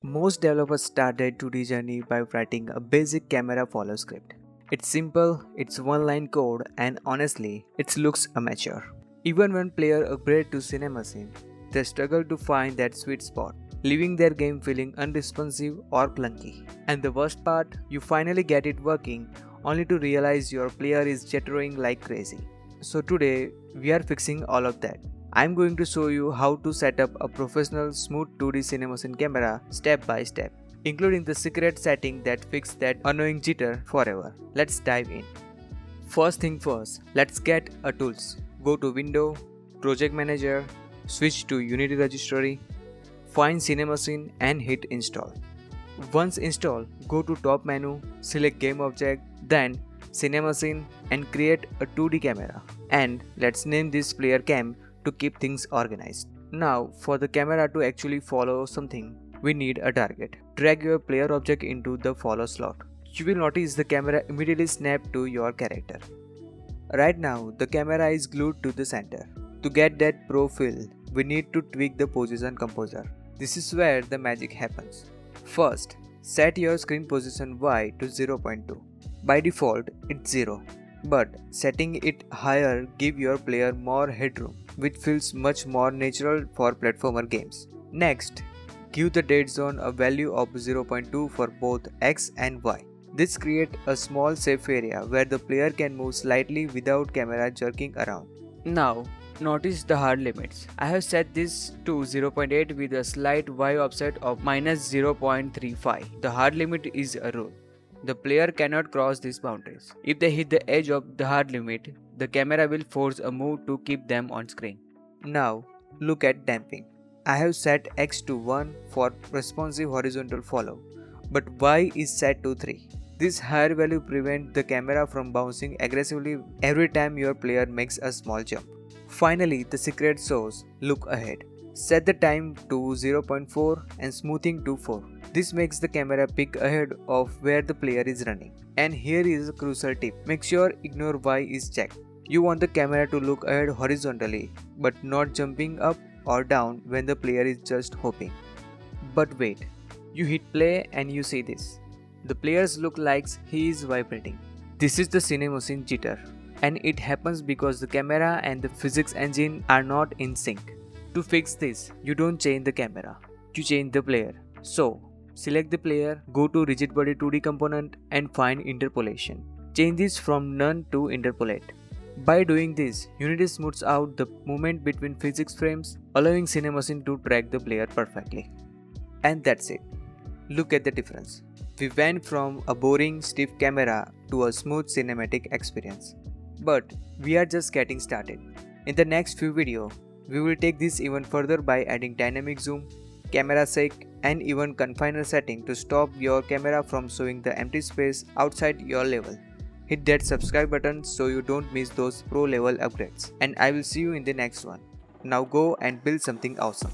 Most developers start their 2D journey by writing a basic camera follow script. It's simple, it's one-line code, and honestly, it looks amateur. Even when players upgrade to Cinemachine, they struggle to find that sweet spot, leaving their game feeling unresponsive or clunky. And the worst part, you finally get it working, only to realize your player is jittering like crazy. So today, we are fixing all of that. I'm going to show you how to set up a professional smooth 2D Cinemachine camera step by step, including the secret setting that fixes that annoying jitter forever. Let's dive in. First thing first, let's get a tools. Go to Window, Project Manager, switch to Unity Registry, find Cinemachine and hit install. Once installed, go to top menu, select Game Object, then Cinemachine and create a 2D camera. And let's name this player cam to keep things organized. Now for the camera to actually follow something, we need a target. Drag your player object into the follow slot. You will notice the camera immediately snap to your character. Right now the camera is glued to the center. To get that pro feel, we need to tweak the position composer. This is where the magic happens. First, set your screen position Y to 0.2. By default, it's 0. But setting it higher gives your player more headroom, which feels much more natural for platformer games. Next, give the dead zone a value of 0.2 for both X and Y. This creates a small safe area where the player can move slightly without camera jerking around. Now, notice the hard limits. I have set this to 0.8 with a slight Y offset of minus 0.35. The hard limit is a rule. The player cannot cross these boundaries. If they hit the edge of the hard limit, the camera will force a move to keep them on screen. Now, look at damping. I have set X to 1 for responsive horizontal follow, but Y is set to 3. This higher value prevents the camera from bouncing aggressively every time your player makes a small jump. Finally, the secret sauce, Lookahead. Set the time to 0.4 and smoothing to 4. This makes the camera peek ahead of where the player is running. And here is a crucial tip. Make sure ignore Y is checked. You want the camera to look ahead horizontally, but not jumping up or down when the player is just hopping. But wait, you hit play and you see this. The players look like he is vibrating. This is the Cinemachine jitter. And it happens because the camera and the physics engine are not in sync. To fix this, you don't change the camera, you change the player. So, select the player, go to Rigid Body 2D component and find Interpolation. Change this from None to Interpolate. By doing this, Unity smooths out the movement between physics frames, allowing Cinemachine to track the player perfectly. And that's it. Look at the difference. We went from a boring, stiff camera to a smooth cinematic experience. But we are just getting started. In the next few videos, we will take this even further by adding dynamic zoom, camera shake, and even confiner setting to stop your camera from showing the empty space outside your level. Hit that subscribe button so you don't miss those pro level upgrades. And I will see you in the next one. Now go and build something awesome.